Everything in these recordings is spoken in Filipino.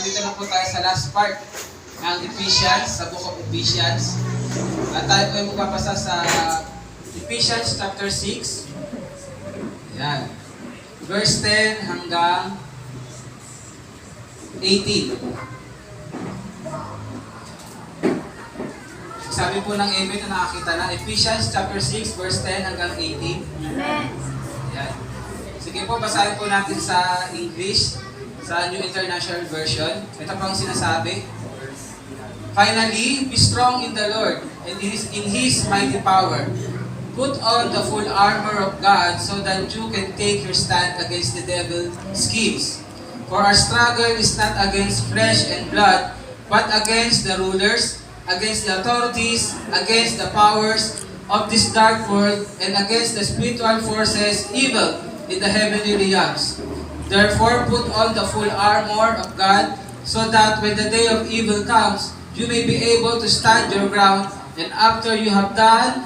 nandito na po tayo sa last part ng Ephesians, sa Book of Ephesians. At tayo po ay magpapasa sa Ephesians chapter 6. Ayan. Verse 10 hanggang 18. Sabi po ng Amen na nakakita na, Ephesians chapter 6, verse 10 hanggang 18. Amen. Ayan. Sige po, basahin po natin sa English, sa New International Version. Ito pang sinasabi. Finally, be strong in the Lord and in His mighty power. Put on the full armor of God so that you can take your stand against the devil's schemes. For our struggle is not against flesh and blood, but against the rulers, against the authorities, against the powers of this dark world, and against the spiritual forces evil in the heavenly realms. Therefore, put on the full armor of God, so that when the day of evil comes, you may be able to stand your ground, and after you have done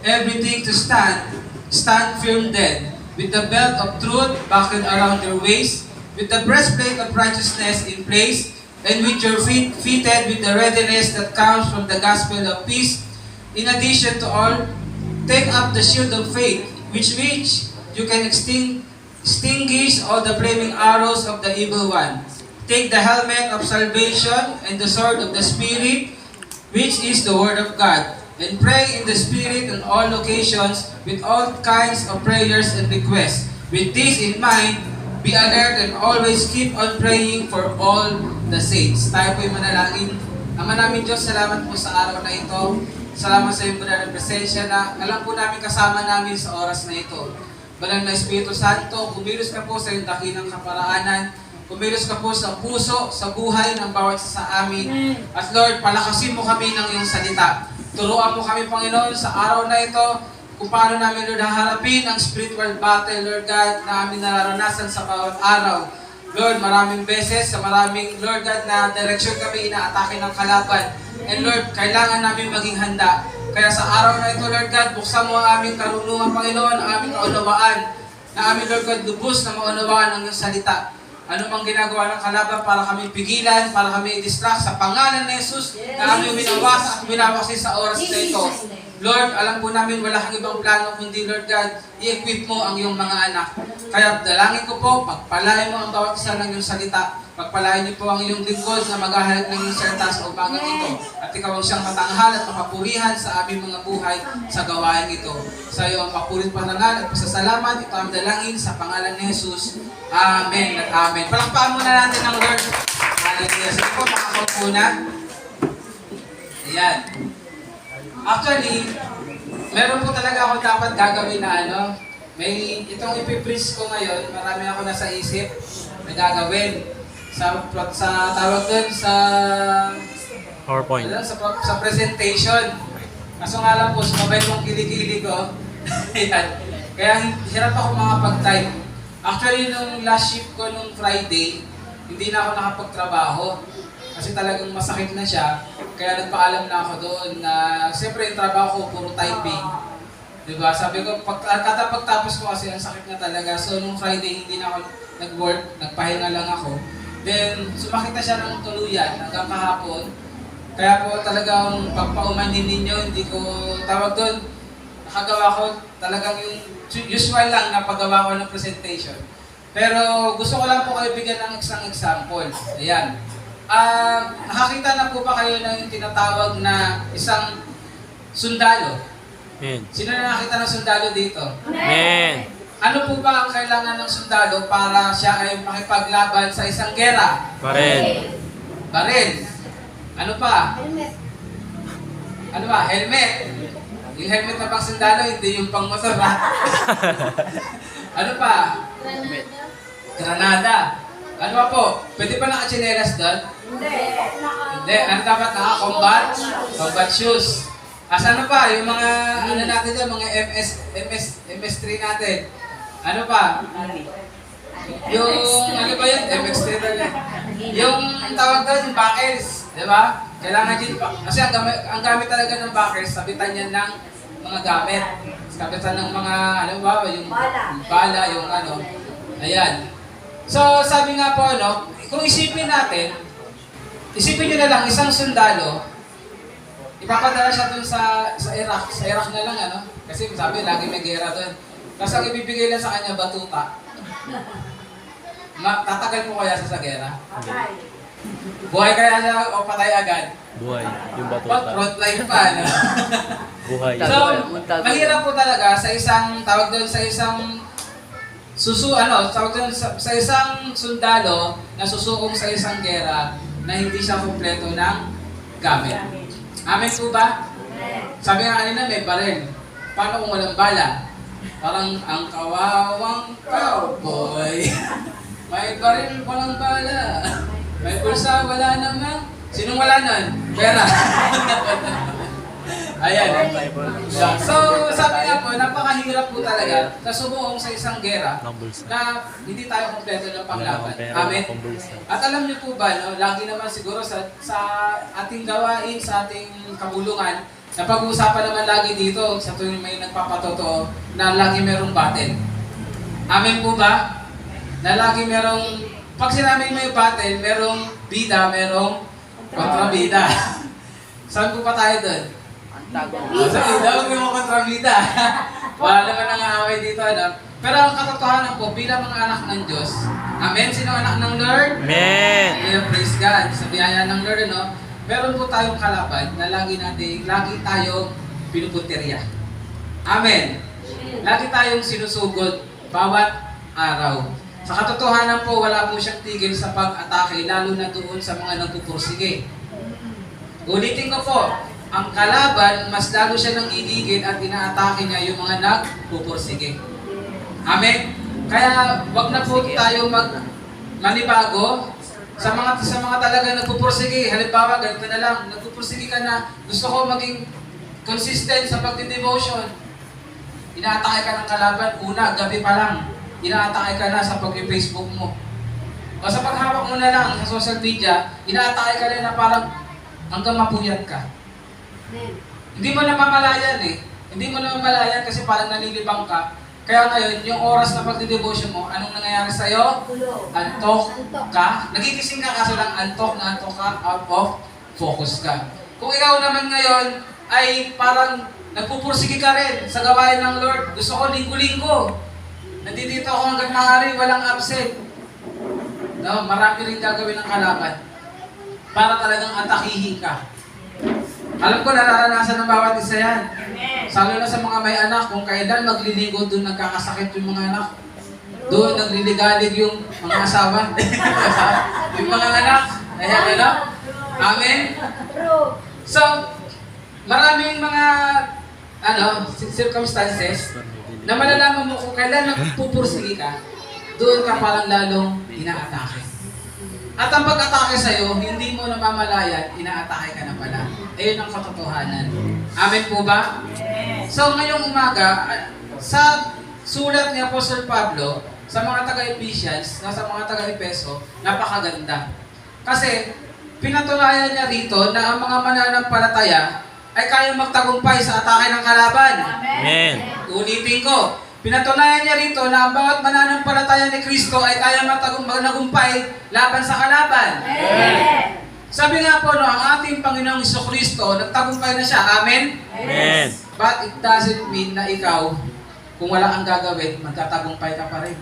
everything to stand, stand firm then, with the belt of truth buckled around your waist, with the breastplate of righteousness in place, and with your feet fitted with the readiness that comes from the gospel of peace. In addition to all, take up the shield of faith, which you can extinguish all the flaming arrows of the evil one. Take the helmet of salvation and the sword of the Spirit, which is the Word of God, and pray in the Spirit on all occasions with all kinds of prayers and requests. With this in mind, be alert and always keep on praying for all the saints. Tayo po'y manalangin. Ama namin Diyos, salamat po sa araw na ito. Salamat sa iyong banal na presensya na alam po namin kasama namin sa oras na ito. Banal na Espiritu Santo, kumilos ka po sa iyong dakilang kaparaanan. Kumilos ka po sa puso, sa buhay ng bawat isa sa amin. At Lord, palakasin mo kami ng iyong salita. Turuan mo kami, Panginoon, sa araw na ito, kung paano namin, Lord, haharapin ang spiritual battle, Lord God, na aming nararanasan sa bawat araw. Lord, maraming beses, sa maraming, Lord God, na direksyon kami inaatake ng kalaban. And Lord, kailangan namin maging handa. Kaya sa araw na ito, Lord God, buksan mo ang aming karunungan, Panginoon, ang aming kaunawaan, na aming, Lord God, lubos na maunawaan ng iyong salita. Ano mang ginagawa ng kalaban para kami pigilan, para kami i-distract sa pangalan ni Jesus na aming minawas at minawasi sa oras na ito. Lord, alam po namin wala kang ibang plano kundi, Lord God, i-equip mo ang iyong mga anak. Kaya dalangin ko po, pagpalain mo ang bawat isa ng iyong salita. Pagpalain niyo po ang iyong lingkod na maghahalap ng iyong salita sa umagang ito. At ikaw ang siyang matanghal at makapurihan sa aming mga buhay sa gawain ito. Sa iyo ang papurit panangal at pasasalamat. Ito ang dalangin sa pangalan ni Jesus. Amen at amen. Palakpakan muna natin ang Lord. Hallelujah. Sige po, makakot muna. Ayan. Actually, meron po talaga ako dapat gagawin na itong ipipreach ko ngayon, marami ako nasa isip na gagawin. Sa tawag doon sa PowerPoint. Sa presentation. Kaso nga lang po, sumabay mong kilikili ko. Ayan. Kaya hirap ako makapag-type. Actually, nung last shift ko nung Friday, hindi na ako nakapagtrabaho. Kasi talagang masakit na siya. Kaya nagpaalam na ako doon na siyempre yung trabaho ko puro typing. Diba? Sabi ko, pagtapos ko kasi ang sakit na talaga. So nung Friday hindi na ako nag-work, nagpahinga lang ako. Then sumakit na siya ng tuluyan hanggang kahapon. Kaya po talagang pagpaumanin ninyo, hindi ko tawag doon. Nakagawa ko talagang yung usual lang na paggawa ko ng presentation. Pero gusto ko lang po kayo bigyan ng isang example. Ayan. Nakakita na po ba kayo ng tinatawag na isang sundalo? Amen. Sino na nakita ng sundalo dito? Amen. Ano po ba ang kailangan ng sundalo para siya ay makipaglaban sa isang gera? Baril. Baril. Ano pa? Helmet. Ano ba? Helmet. Yung helmet na pang sundalo, hindi yung pang motor ha? Ano pa? Granada. Granada. Ano pa po? Pwede ba naka-chinelas doon? Hindi. Hindi. Ano dapat naka-combat? Combat shoes. Ano pa? Yung mga, ano natin doon, mga MS3 natin. Ano pa? Yung, ano ba yun? MX3 na yung tawag doon, yung backers. Diba? Kailangan din pa. Kasi ang gamit talaga ng backers, sabitan yan ng mga gamit. Sabitan ng mga, ano ba, yung bala, yung ano. Ayan. So, sabi nga po, kung isipin natin, isipin nyo na lang, isang sundalo, ipapadala siya dun sa Iraq. Sa Iraq na lang, ano? Kasi sabi, lagi may gera dun. Tapos ang ibibigay lang sa kanya, batuta. Tatagal po kaya sa gera? Buhay kaya siya o patay agad? Buhay. Yung Pag batuta. frontline pa, ano? Buhay. So, mahirap po talaga sa isang, tawag doon sa isang tawag doon sa isang sundalo na susukong sa isang gera na hindi siya kumpleto ng gamit. Amen po ba? Sabi nga kanina, may baril. Paano kung walang bala? Parang ang kawawang cowboy. May baril, walang bala. May pulsa, wala naman. Sinong wala nun? Pera. Ayan. So, sabi nga po, napakahirap po talaga na sumuong sa isang gera na hindi tayo kompleto ng panglaban. Amen? At alam niyo po ba, no, lagi naman siguro sa ating gawain, sa ating kabulungan, napag-uusapan naman lagi dito sa tuwing may nagpapatotoo na lagi merong battle. Amen po ba? Na lagi merong, pag sinabing may battle, merong bida, merong kontrabida. Saan po pa tayo doon? Sa ilaw, may mga kontrabida. Wala naman nangaaway dito, ano? Pero ang katotohanan po, bilang mga anak ng Diyos, amen? Sino anak ng Lord? Amen. Yeah, praise God. Sa biyaya ng Lord, ano? Meron po tayong kalaban na lagi tayong pinupunteriya. Amen. Lagi tayong sinusugod bawat araw. Sa katotohanan po, wala po siyang tigil sa pag-atake, lalo na doon sa mga nagpupursige. Ulitin ko po, ang kalaban, mas lalo siya nang igigil at inaatake niya yung mga nagpupursige. Amen? Kaya wag na po tayo manibago sa mga talaga nagpupursige. Halimbawa, ganito na lang, nagpupursige ka na, gusto ko maging consistent sa pagdi-devotion. Inaatake ka ng kalaban, una, gabi pa lang, inaatake ka na sa pag-Facebook mo. O sa paghawak mo na lang sa social media, inaatake ka na parang hanggang mapuyat ka. Hindi mo namamalayan eh. Hindi mo namamalayan kasi parang nalilibang ka. Kaya ngayon, yung oras na pagdi-devotion mo, anong nangyayari sa'yo? Antok ka. Nagigising ka kaso lang antok ka, out of focus ka. Kung ikaw naman ngayon ay parang nagpupursige ka rin sa gawain ng Lord, gusto ko linggo-linggo. Nandito ako hanggang maaari, walang absent. No, marami rin gagawin ng kalaban para talagang atakihin ka. Alam ko, nararanasan ng bawat isa yan. Lalo na sa mga may anak, kung kailan magliligo, doon nagkakasakit yung mga anak. Doon nagliligalig yung mga asawa. Yung mga anak. Ayan, ano? Amen? So, maraming mga circumstances na malalaman mo kung kailan nagpupursige ka, doon ka parang lalong inaatake. At ang pag-atake sa'yo, hindi mo namamalayan, inaatake ka na pala. Ayun ang katotohanan. Amen po ba? So ngayong umaga, sa sulat ni Apostle Pablo, sa mga taga-Ephesians, sa mga taga-Epeso, napakaganda. Kasi pinatunayan niya rito na ang mga mananampalataya ay kayang magtagumpay sa atake ng kalaban. Amen. Ulitin ko, pinatunayan niya rito na ang bawat mananampalataya ni Kristo ay kaya magtagumpay laban sa kalaban. Amen. Sabi nga po, no, ang ating Panginoong Jesucristo, nagtagumpay na siya. Amen? Amen. But it doesn't mean na ikaw, kung wala kang gagawin, magtatagumpay ka pa rin.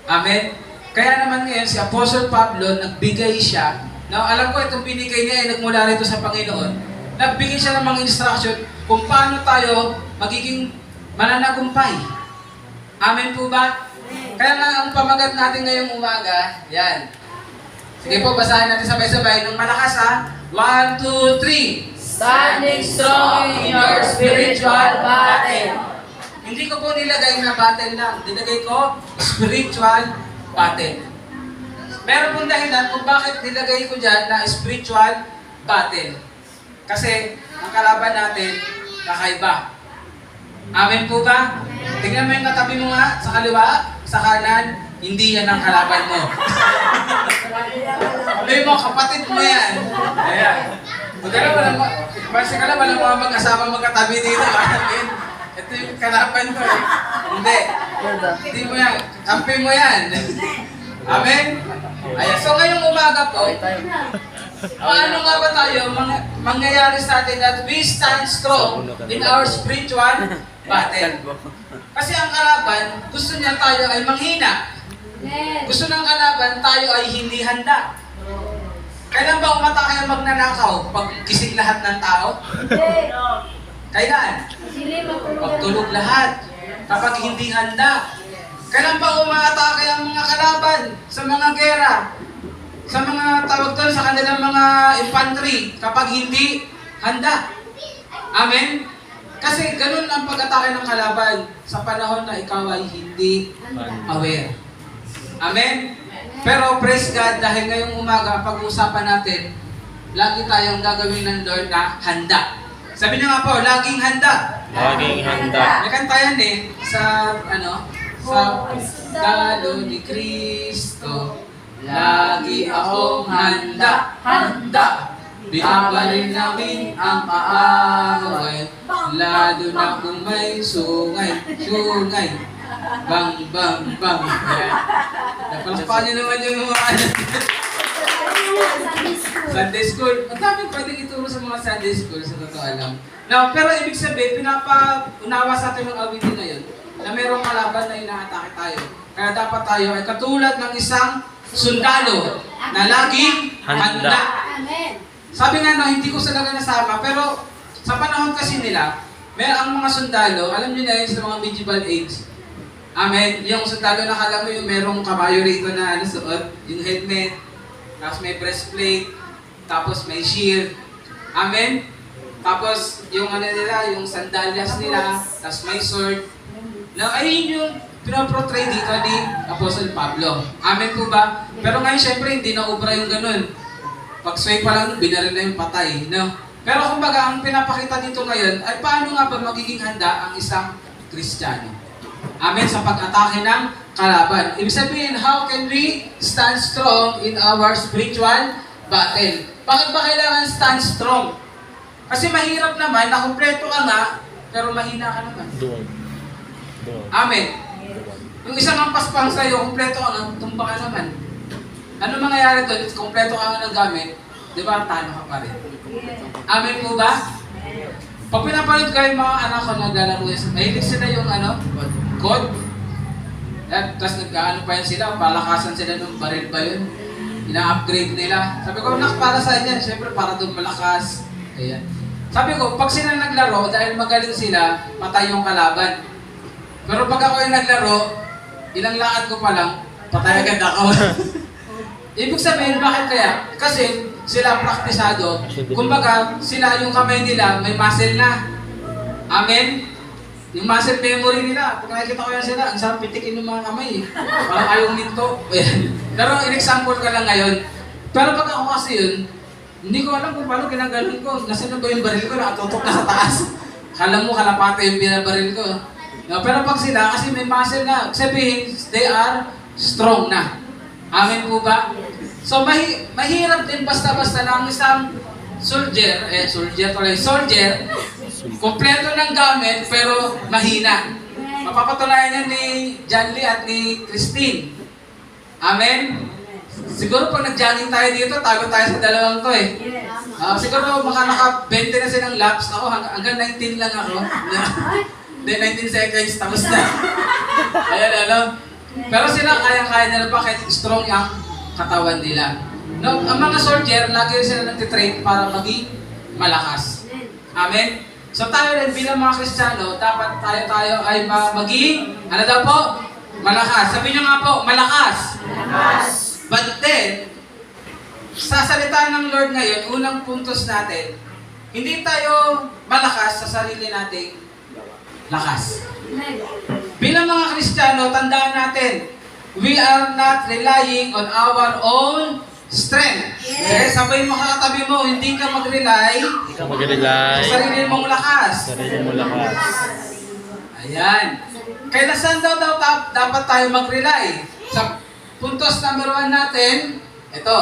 Amen? Kaya naman ngayon, si Apostle Pablo, nagbigay siya. Now, alam ko itong binigay niya ay nagmula rito sa Panginoon. Nagbigay siya ng mga instruction kung paano tayo magiging mananagumpay. Amen po ba? Kaya nga ang pamagat natin ngayong umaga, yan. Sige po, basahin natin sabay-sabay ng malakas ha. 1, 2, 3. Standing strong in your spiritual battle. Hindi ko po nilagay na battle lang. Nilagay ko spiritual battle. Meron pong dahilan kung bakit nilagay ko dyan na spiritual battle. Kasi ang kalaban natin, kakaiba. Amen po ba? Tingnan mo yung katabi mo nga, sa kaliwa, sa kanan, hindi yan ang kalaban mo. Sabi mo, kapatid mo yan. Ayan. Walang mga mag-asama magkatabi dito. Ito yung kalaban ko eh. Hindi. Hindi mo yan. Kampi mo yan. Amen? Ayan, so ngayong umaga po, paano nga ba tayo mangyayari sa atin that we stand strong in our spiritual battle? Kasi ang kalaban, gusto niya tayo ay manghina. Gusto ng kalaban, tayo ay hindi handa. Kailan ba umatake ang magnanakaw? Pag gising lahat ng tao? Kailan? Pag tulog lahat. Kapag hindi handa. Kailan ba umatake ang mga kalaban sa mga gera? Sa mga tawag doon, sa kanilang mga infantry, kapag hindi handa. Amen? Kasi ganun ang pag-atake ng kalaban sa panahon na ikaw ay hindi aware. Amen? Pero praise God, dahil ngayong umaga, pag-uusapan natin, lagi tayong gagawin ng Lord na handa. Sabi niyo nga po, laging handa. Laging handa. May kanta yan sa dalo ni Kristo, lagi akong handa, handa. Binabalin namin ang paaway, lalo na kung may sungay, sungay. Bang, bang, bang. Napalakpakan niyo naman yung mga Sunday school. Ang dami pwedeng ituro sa mga Sunday school, sa totoo alam. Now, pero ibig sabihin, pinapaunawa sa atin ng awitin na yun, na mayroong kalaban na inaatake tayo. Kaya dapat tayo ay katulad ng isang sundalo na laging handa. Sabi nga na, hindi ko talaga nasama, pero sa panahon kasi nila, ang mga sundalo, alam niyo na yun sa mga medieval age. Amen. Yung sundalo na kala mo yung merong kabayo rito na suot, yung helmet, tapos may breastplate, tapos may shield. Amen. Tapos yung nila, yung sandalyas nila, tapos may sword. Na ayun yung pinaportray dito ni Apostle Pablo. Amen po ba? Pero ngayon syempre hindi na ubra yung ganun. Pag sway pa lang, binaril na yung patay. No? Pero kumbaga, ang pinapakita dito ngayon ay paano nga ba magiging handa ang isang Kristiyano. Amen, sa pag-atake ng kalaban. Ibig sabihin, how can we stand strong in our spiritual battle? Bakit ba kailangan stand strong? Kasi mahirap naman, na kumpleto ka nga, pero mahina ka naman. Doon. Amen. Yung isang ampas pang sa'yo, kumpleto ka nga, tumba ka naman. Ano mangyayari doon? Kumpleto ka nga ng gamit, di ba, talo ka pa rin. Amen po ba? Pag pinapanood ko yung mga anak ko naglalaro yun, mahilig sila yung code. Tapos nagkaano pa yun sila, palakasan sila ng baril ba yun? Ina-upgrade nila. Sabi ko, nak, para sa inyo, syempre para doon malakas. Ayan. Sabi ko, pag sila naglaro, dahil magaling sila, patay yung kalaban. Pero pag ako yung naglaro, ilang lakad ko pa lang, patay agad ako. Ibig sabihin, bakit kaya? Kasi sila praktisado. Kumbaga, sila yung kamay nila, may muscle na. Amen? Yung muscle memory nila. Pag nakikita ko yan sila, ang sarap pitikin yung mga kamay. Parang ayaw minto. Pero in-example ka lang ngayon. Pero pag ako kasi yun, hindi ko alam kung paano ginaganon ko. Nasaan ba yung baril ko? Nakatutok na sa taas. Kala mo, kalapate yung binabaril ko. No, pero pag sila, kasi may muscle na, sabihin, they are strong na. Amen po ba? So, mahirap din basta-basta lang isang soldier, kompleto ng gamit, pero mahina. Mapapatunayan yan ni John Lee at ni Christine. Amen? Siguro pag nag-jogging tayo dito, tago tayo sa dalawang to eh. Siguro baka naka-20 na silang laps. Ako, hanggang 19 lang ako. Then 19 seconds, tapos na. Ayan, ano? Pero sila, kaya-kaya nila pa kahit strong yung katawan nila. No, ang mga soldier, lagi sila nagtitrain para maging malakas. Amen? So tayo rin bilang mga Kristiyano, dapat tayo ay maging, ano daw po? Malakas. Sabi niyo nga po, malakas. Malakas. But then, sa salita ng Lord ngayon, unang puntos natin, hindi tayo malakas sa sarili nating lakas. Bilang mga Kristiyano, tandaan natin, we are not relying on our own strength. Yes. Sabay mo kakatabi mo, hindi ka mag-rely sa sarili mong lakas. Ayan. Kaya saan daw dapat tayo mag-rely? Sa puntos number 1 natin, ito,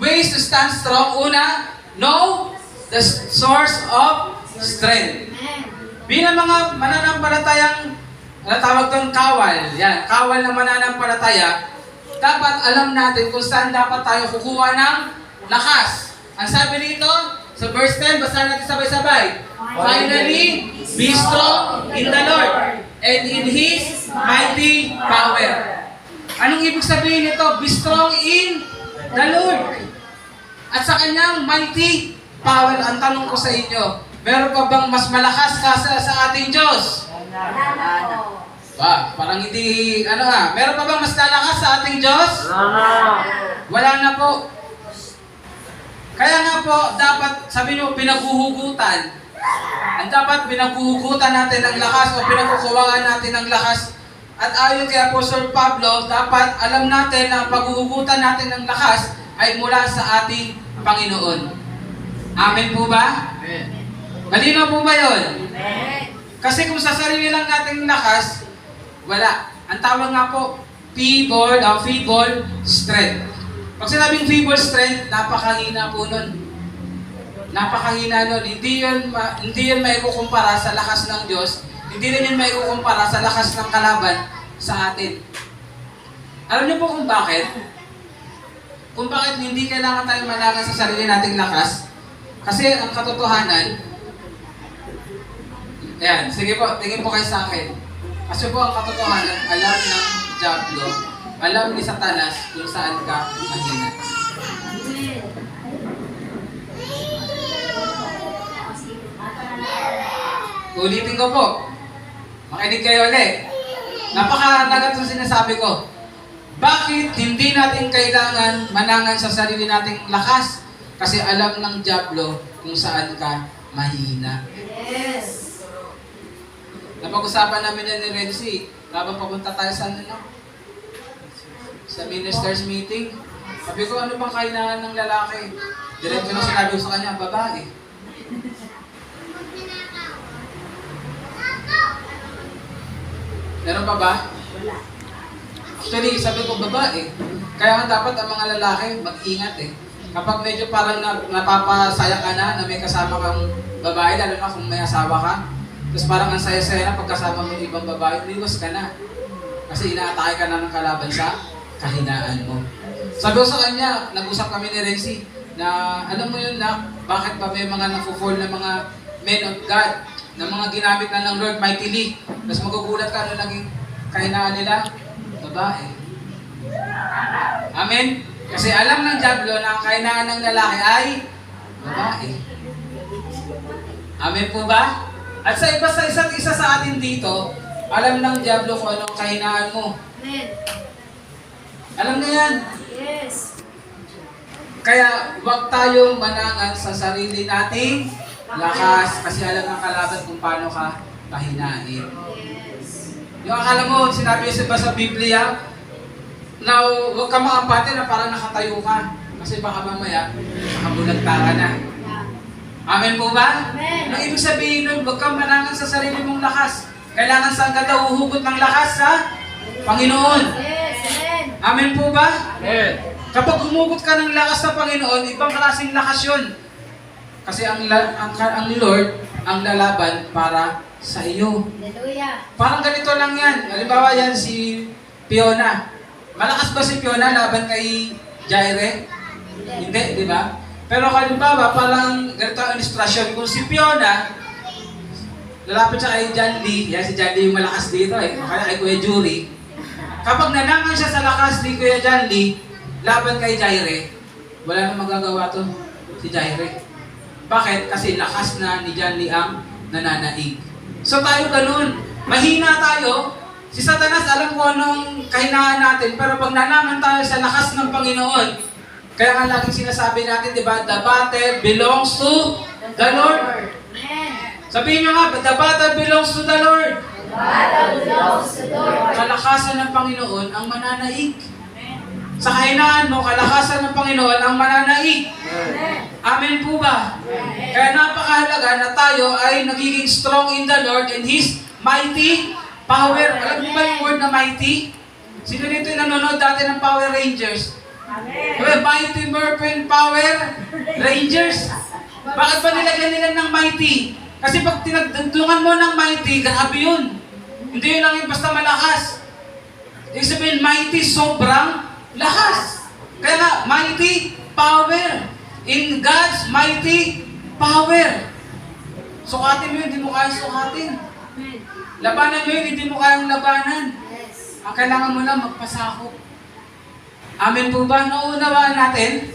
ways to stand strong. Una, know the source of strength. Bilang mga mananampalatayang, tawag doon kawal. Yan, kawal na mananampalataya. dapat alam natin kung saan dapat tayo kukuha ng lakas. Ang sabi dito, sa verse 10, basahin natin sabay-sabay. Finally, be strong in the Lord and in His mighty power. Anong ibig sabihin nito? Be strong in the Lord. At sa kanyang mighty power, ang tanong ko sa inyo, meron pa bang mas malakas kasa sa ating Diyos? Parang hindi, meron pa bang mas lalakas sa ating Diyos? Wala na po. Kaya nga po, dapat, sabi nyo, pinaghuhugutan. Ang dapat pinaghuhugutan natin ng lakas o pinagkukuwangan natin ng lakas. At ayon kay Apostol Pablo, dapat alam natin na ang paghuhugutan natin ng lakas ay mula sa ating Panginoon. Amen po ba? Malinaw po ba yun? Kasi kung sa sarili lang nating lakas, wala. Ang tawag nga po, feeble strength. Pag sinabing feeble strength, napakahina po nun. Napakahina nun. Hindi yun maikukumpara sa lakas ng Diyos. Hindi rin yun maikukumpara sa lakas ng kalaban sa atin. Alam niyo po kung bakit? Kung bakit hindi kailangan tayong managan sa sarili nating lakas? Kasi ang katotohanan, ayan, sige po, tingin po kayo sa akin. Kasi po ang katotohanan, alam ng Diablo, alam ni Satanas kung saan ka mahina. Ulitin ko po. Makinig kayo ulit. Napakalagat sa sinasabi ko. Bakit hindi natin kailangan manangan sa sarili nating lakas? Kasi alam ng Diablo kung saan ka mahina. Yes. Napag-usapan namin yan ni Renzi. Habang papunta tayo sa sa ministers meeting. Sabi ko, ano bang kahinaan ng lalaki? Diretso na sinabi ko sa kanya, babae. Meron pa ba? Wala. Actually, sabi ko babae. Kaya nga dapat ang mga lalaki mag-ingat eh. Kapag medyo parang napapasaya ka na may kasama kang babae, lalo na kung may asawa ka, tapos parang ang saya-saya na pagkasama mo yung ibang babae, umiwas ka na. Kasi inaatake ka na ng kalaban sa kahinaan mo. Sabi ko sa kanya, nag-usap kami ni Renzi, na alam mo yun na, bakit ba may mga nafu-fall na mga men of God, na mga ginamit na ng Lord mightily. Tapos magugulat ka ano naging kahinaan nila? Babae. Amen? Kasi alam ng Diablo na ang kahinaan ng lalaki ay babae. Amen po ba? At sa isa't isa sa atin dito, alam ng Diablo kung anong kahinaan mo. Amen. Alam na yan. Yes. Kaya huwag tayong manangan sa sarili nating lakas kasi alam ng kalaban kung paano ka pahinain. Yes. Yung akala mo, sinabi ba sa Biblia, na huwag ka makapate na parang nakatayo ka. Kasi baka mamaya, makabulagta ka na. Amen po ba? Amen. Ang ibig sabihin nun, huwag kang manangan sa sarili mong lakas. Kailangan saan ka daw uhugot ng lakas sa Panginoon. Yes. Amen. Amen po ba? Amen. Kapag humugot ka ng lakas sa Panginoon, ibang klaseng lakas yun. Kasi ang Lord, ang lalaban para sa iyo. Hallelujah. Parang ganito lang yan. Halimbawa yan si Fiona. Malakas ba si Fiona laban kay Jaire? Hindi, di ba? Pero halimbawa, parang ganito ang ilustrasyon. Kung si Fiona, lalapit siya kay John Lee, yan si John Lee yung malakas dito eh, o kaya kay Kuya Jury. Kapag nanangan siya sa lakas ni Kuya John Lee, laban kay Jaire, wala nang magagawa to si Jaire. Bakit? Kasi lakas na ni John Lee ang nananaig. So tayo ganun. Mahina tayo. Si Satanas alam ko anong kahinaan natin, pero pag nanangan tayo sa lakas ng Panginoon, kaya nga laging sinasabi natin, di ba, the battle belongs to the Lord. Amen. Sabihin nyo nga, the battle belongs to the Lord. Battle belongs to the Lord. Kalakasan ng Panginoon ang mananaig. Sa kahinaan mo, kalakasan ng Panginoon ang mananaig. Amen. Amen po ba? Kaya napakahalaga na tayo ay nagiging strong in the Lord and His mighty power. Alam mo ba yung word na mighty? Sino dito yung nanonood dati ng Power Rangers? Amen. Mighty Morphin Power Rangers. Bakit ba nilagyan nila ng mighty? Kasi pag tinagdungan mo ng mighty, grabe yun. Hindi yun lang yung basta malakas. Ibig sabihin, mighty, sobrang Lakas. Kaya nga, mighty power. In God's mighty power. Sukatin mo yun, hindi mo kayang sukatin. Labanan mo yun, hindi mo kayang labanan. Ang kailangan mo lang magpasakop. Amen po ba? Naunawaan natin?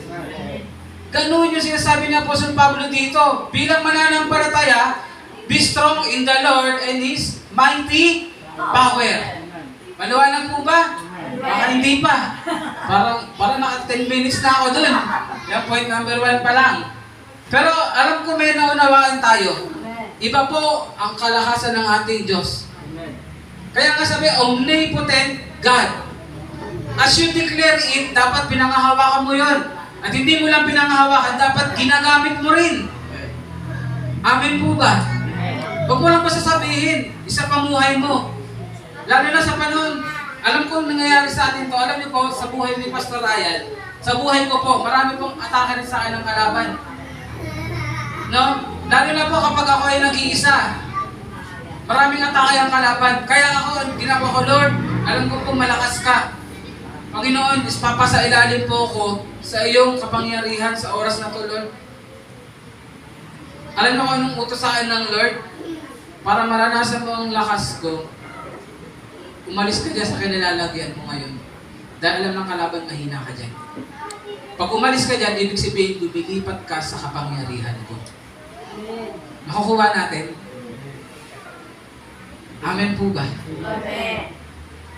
Ganun yung sinasabi ni Apostol Pablo dito. Bilang mananampalataya, be strong in the Lord and His mighty power. Maliwanag po ba? Baka hindi pa. Parang naka 10 minutes na ako dun. Yan, point number 1 pa lang. Pero alam ko may naunawaan tayo. Iba po ang kalakasan ng ating Diyos. Kaya nga sabi, omnipotent God. As you declare it, dapat pinangahawakan mo yun. At hindi mo lang pinangahawakan, dapat ginagamit mo rin. Amen po ba? Huwag mo lang pa sasabihin, isa pamuhay mo. Lalo na sa panahon, alam ko nangyayari sa atin to, alam niyo po, sa buhay ni Pastor Ryan, sa buhay ko po, marami pong atake rin sa akin ng kalaban. No? Lalo na po kapag ako ay nag-iisa. Maraming atake ang kalaban. Kaya ako, ginawa ko, Lord, alam ko po malakas ka. Panginoon, papasa ilalim po ako sa iyong kapangyarihan sa oras na to, Lord. Alam mo kung anong utos sa akin ng Lord? Para maranasan mo ang lakas ko, umalis ka dyan sa kinilalagyan mo ngayon. Dahil alam ng kalaban, mahina ka dyan. Pag umalis ka dyan, ibig sabihin, lumilipat ka sa kapangyarihan ko. Makukuha natin? Amen po ba? Amen.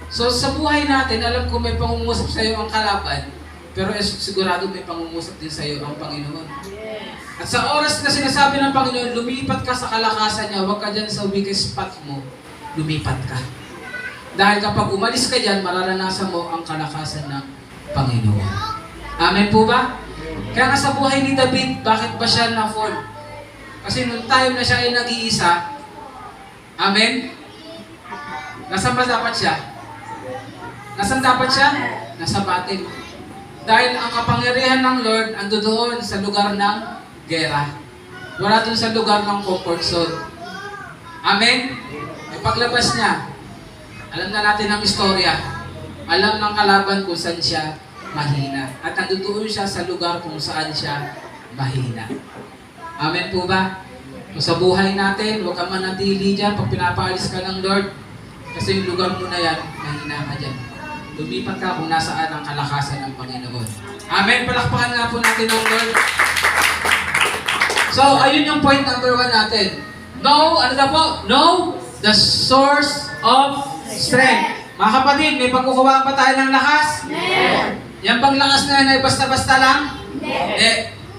So sa buhay natin, alam ko may pangungusap sa iyo ang kalaban, pero sigurado may pangungusap din sa iyo ang Panginoon. At sa oras na sinasabi ng Panginoon, lumipat ka sa kalakasan niya, huwag ka dyan sa weak spot mo, lumipat ka. Dahil kapag umalis ka dyan, mararanasan mo ang kalakasan ng Panginoon. Amen po ba? Kaya nga sa buhay ni David, bakit ba siya na-fall? Kasi nung time na siya ay nag-iisa, amen? Nasaan ba dapat siya? Nasaan dapat siya? Nasa battle. Dahil ang kapangyarihan ng Lord ando doon sa lugar ng gera. Wala doon sa lugar ng comfort zone. Amen? May paglabas niya, alam na natin ang istorya. Alam ng kalaban kung saan siya mahina. At nandoon siya sa lugar kung saan siya mahina. Amen po ba? So, sa buhay natin, huwag kang manatili dyan pag pinapaalis ka ng Lord. Kasi yung lugar mo na yan, mahina ka dyan. Lumipat ka kung nasaan ang kalakasan ng Panginoon. Amen. Palakpakan nga po natin ang Lord. So, ayun yung point number 1 natin. Know, ano na po? Know the source of strength. Mga kapatid, may pagkukuhaan pa tayo ng lakas? Yan bang lakas na yan ay basta-basta lang?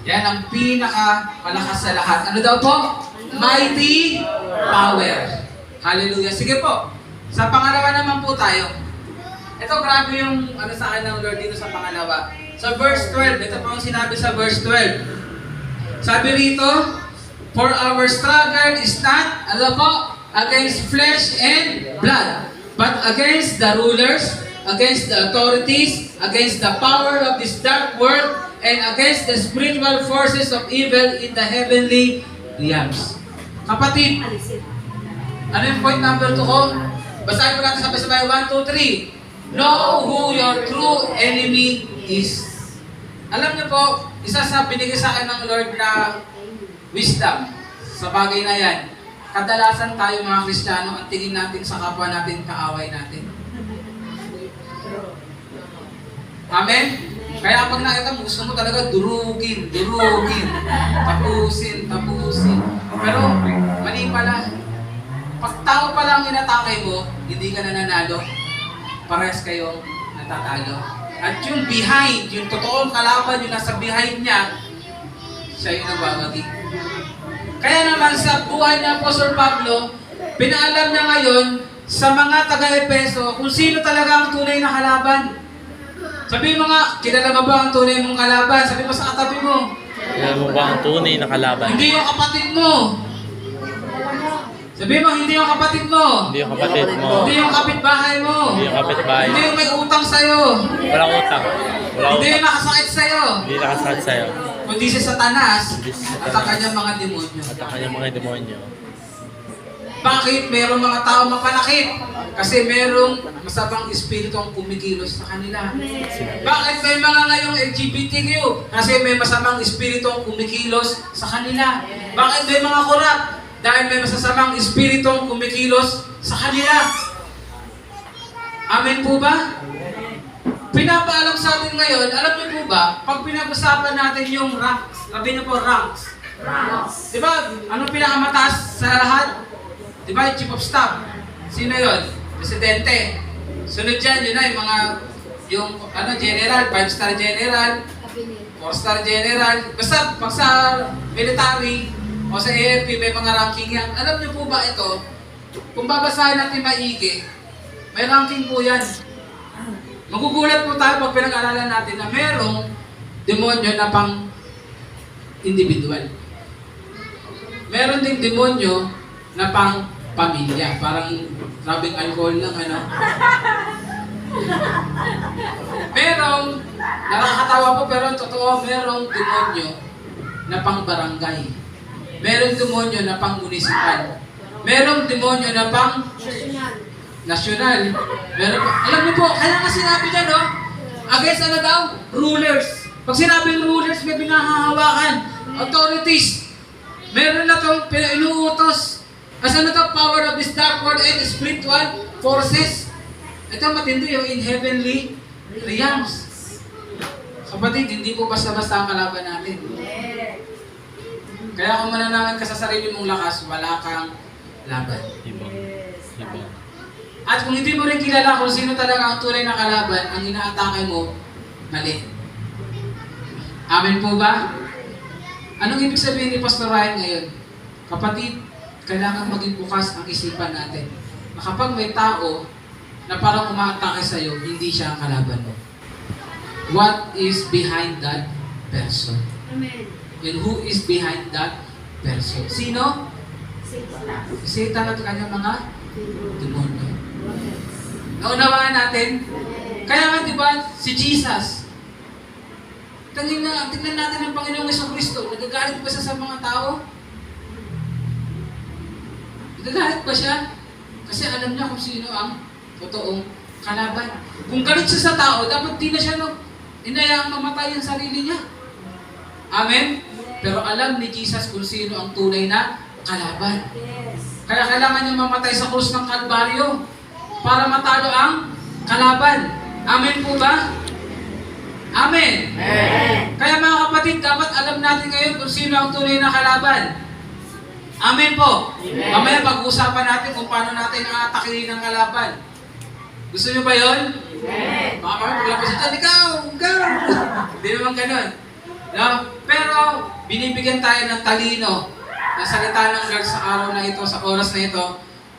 Yan ang pinaka-malakas sa lahat. Ano daw po? Mighty power. Hallelujah. Sige po. Sa pangalawa naman po tayo. Ito, grabe yung ano sa akin ng Lord dito sa pangalawa. Sa verse 12, ito po ang sinabi sa verse 12. Sabi rito, for our struggle is not, ano po, against flesh and blood, but against the rulers, against the authorities, against the power of this dark world, and against the spiritual forces of evil in the heavenly realms. Kapatid, ano yung point number 2 ko? Basahin ko natin sabay-sabay. 1, 2, 3. Know who your true enemy is. Alam niyo po, isa sa binigay sa akin ng Lord na wisdom sa bagay na yan. Kadalasan tayo mga Kristiyano, ang tingin natin sa kapwa natin, kaaway natin. Amen? Kaya pag nakita mo, gusto mo talaga durugin, tapusin. Pero mali pala. Pag tao pa lang inatake mo, hindi ka nananalo. Parehas kayong natatalo. At yung behind, yung totoong kalaban, yung nasa behind niya, siya yung nagwawagi. Kaya naman sa buhay ni Apostol Pablo, pinaalam niya ngayon sa mga taga-Epeso kung sino talaga ang tunay na kalaban. Sabi mo nga, kilala mo ba ang tunay mong kalaban? Sabi mo sa katabi mo. Kilala mo ba ang tunay na kalaban? Hindi yung kapatid mo. Sabi mo, hindi yung kapatid mo. Hindi yung kapatid mo. Hindi yung kapitbahay mo. Hindi yung kapitbahay. Hindi yung may utang sa'yo. Walang utang. Hindi yung nakasakit sa'yo. Hindi nakasakit sa'yo. Kundi si Satanas Kundi si Satanas. at ang kanyang mga demonyo. At ang kanyang mga demonyo. Bakit? Merong mga tao mapanakit. Kasi merong masamang espiritu ang kumikilos sa kanila. Bakit may mga ngayong LGBTQ? Kasi may masamang espiritu ang kumikilos sa kanila. Bakit may mga korap? Dahil may masasamang espiritu ang kumikilos sa kanila. Amen po ba? Pinapaalam sa atin ngayon, alam niyo po ba, pag pinag-usapan natin yung ranks, sabi niyo po ranks. Di ba? Anong pinakamataas sa lahat? Di ba? Yung chief of staff. Sino yon? Presidente. Sunod dyan, yun na yung mga, general, 5-star general, 4-star general. Basta, pag sa military o sa AFP, may mga ranking yan. Alam niyo po ba ito? Kung babasahin natin maigi, may ranking po yan. Magugulat po tayo pag pinag-aralan natin na merong demonyo na pang individual. Meron ding demonyo na pang pamilya. Parang grabing alcohol lang, ano? Merong, nakakatawa po pero totoo, merong demonyo na pang barangay. Merong demonyo na pang municipal. Merong demonyo na pang nasyonal. Meron, alam niyo po, kaya nga sinabi dyan, no? Against ano daw? Rulers. Pag sinabing rulers, may pinahahawakan. Authorities. Meron na itong inuutos. As ano to? Power of this dark world and spiritual forces. Ito matindi yung in heavenly realms. Kapatid, hindi po basta-basta ang kalaban natin. Kaya kung mananaman ka sa sarili mong lakas, wala kang laban. Ibang. At kung hindi mo rin kilala kung sino talaga ang tunay na kalaban, ang inaatake mo, mali. Amen po ba? Anong ibig sabihin ni Pastor Ryan ngayon? Kapatid, kailangan maging bukas ang isipan natin. Na kapag may tao na parang umaatake sa'yo, hindi siya ang kalaban mo. What is behind that person? Amen. And who is behind that person? Sino? Satan at kanyang mga demonyo. Naunawaan natin? Kaya nga diba, si Jesus, tingnan natin ang Panginoong Jesucristo. Nagagalit ba siya sa mga tao? Nagagalit ba siya? Kasi alam niya kung sino ang totoong kalaban. Kung galit siya sa tao, dapat di na siya inayaang mamatay ang sarili niya. Amen? Pero alam ni Jesus kung sino ang tunay na kalaban. Kaya kailangan niya mamatay sa krus ng Kalbaryo para matalo ang kalaban. Amen po ba? Amen. Kaya mga kapatid, dapat alam natin ngayon kung sino ang tunay na kalaban. Amen po. Mamaya pag-uusapan natin kung paano natin aatakihin ang kalaban. Gusto niyo ba yun? Baka kami paglapos dyan, ikaw! Hindi naman ganun. No? Pero binibigyan tayo ng talino na salita ng Lord sa araw na ito, sa oras na ito,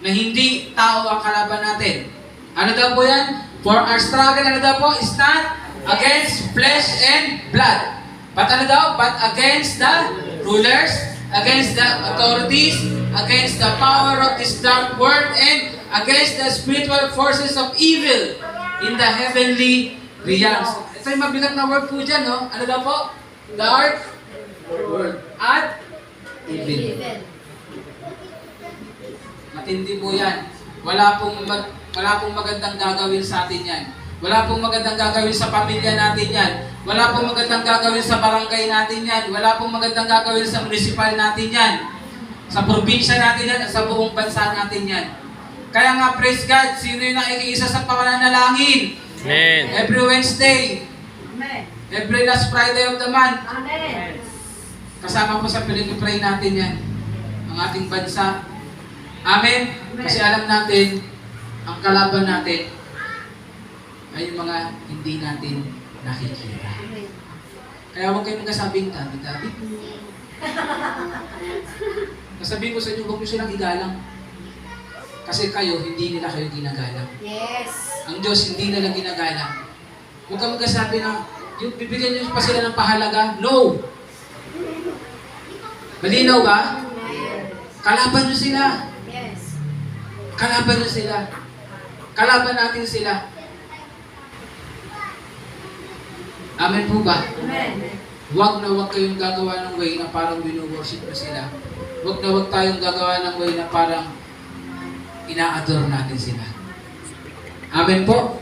na hindi tao ang kalaban natin. Ano daw po yan? For our struggle, ano daw po? Is not against flesh and blood. But ano daw? But against the rulers, against the authorities, against the power of this dark world, and against the spiritual forces of evil in the heavenly realms. Ito yung mabigat na word po dyan, no? Ano daw po? Dark world at evil. Matindi po yan. Wala pong magandang gagawin sa atin yan. Wala pong magandang gagawin sa pamilya natin yan. Wala pong magandang gagawin sa barangay natin yan. Wala pong magandang gagawin sa municipal natin yan. Sa probinsya natin yan at sa buong bansa natin yan. Kaya nga, praise God, sino yung nakikiisa sa pananalangin? Amen. Every Wednesday. Amen. Every last Friday of the month. Amen. Kasama po sa pinag-pray natin yan. Ang ating bansa. Amen? Kasi alam natin, ang kalaban natin ay yung mga hindi natin nakikita. Kaya huwag kayong nagkasabing tabi-tabi. Nasabihin ko sa inyo, huwag nyo silang igalang. Kasi kayo, hindi nila kayo ginagalang. Yes. Ang Diyos, hindi nila ginagalang. Huwag kang magkasabi na, yung bibigyan nyo pa sila ng pahalaga. No! Malinaw ba? Kalaban nyo sila. Yes. Kalaban nyo sila. Kalaban natin sila. Amen po ba? Amen. Huwag na huwag kayong gagawa ng way na parang wino-worship na sila. Huwag na huwag tayong gagawa ng way na parang ina-adore natin sila. Amen po?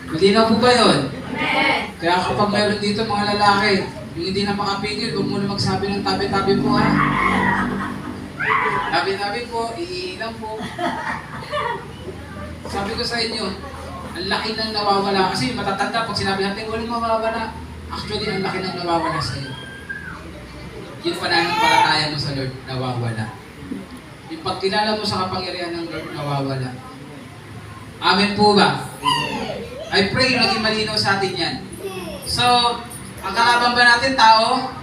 Malinaw po ba yun? Kaya kapag mayroon dito mga lalaki, yung hindi na makapigil, huwag mo na magsabi ng tabi-tabi po ha. Tabi-tabi po, iilang po. Sabi ko sa inyo, ang laki ng nawawala. Kasi matatanda, pag sinabi natin, walang mawawala. Actually, ang laki ng nawawala sa iyo. Yung pananampalataya mo sa Lord, nawawala. Yung pagkilala mo sa kapangyarihan ng Lord, nawawala. Amen po ba? I pray naging malinaw sa atin yan. So, ang kalaban ba natin, tao?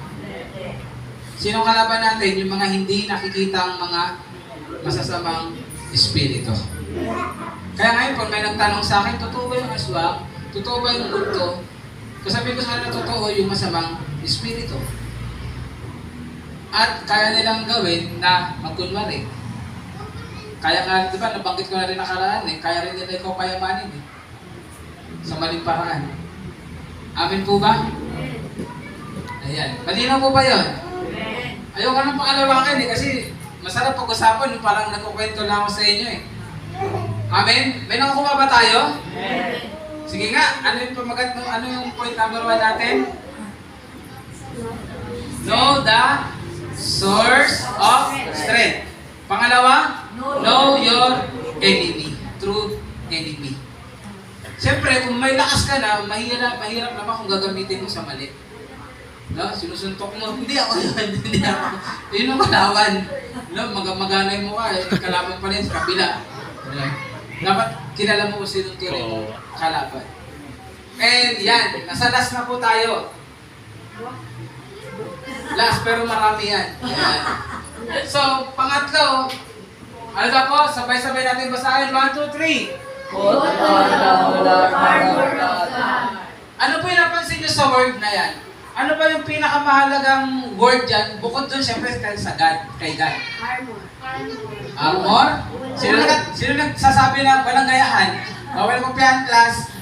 Sino kalaban natin? Yung mga hindi nakikitang mga masasamang espiritu. Kaya ngayon, pag may nagtanong sa akin, totoo ba yung aswang? Totoo ba yung multo? Kasabi ko sa kanila, totoo yung masamang espiritu. At kaya nilang gawin na magkunwari. Kaya nga, di ba, nabanggit ko na rin nakaraan eh, kaya rin nila ikaw payamanin eh. Sa maling paraan. Amen po ba? Ayan. Malinaw po ba yun? Ayoko nang pakalawakin eh, kasi masarap pag-usapan, parang nagkukwento lang ako sa inyo eh. Amen? May nakukuha ba tayo? Sige nga, ano yung point number 1 natin? Know the source of strength. Pangalawa, know your enemy. True enemy. Siyempre, kung may lakas ka na, mahirap naman kung gagamitin mo sa mali. No? Sinusuntok mo, hindi ako yun, hindi ako. Yun ang kalaban. No? Maganay mo ka, kalaban pa rin sa kabila. No? Dapat kilala mo kung sinong tuloy mo kalaban. And yan, nasa last na po tayo. Last, pero marami yan. Yan. So, pangatlo, ano na po, sabay-sabay natin basahin. 1, 2, 3. Ano po yung napansin nyo sa word na yan? Ano ba yung pinakamahalagang word dyan? Bukod dun, syempre, sa God, kay God. Armor? Sino nagsasabi na walang gayahan? Bawal mo piyan class.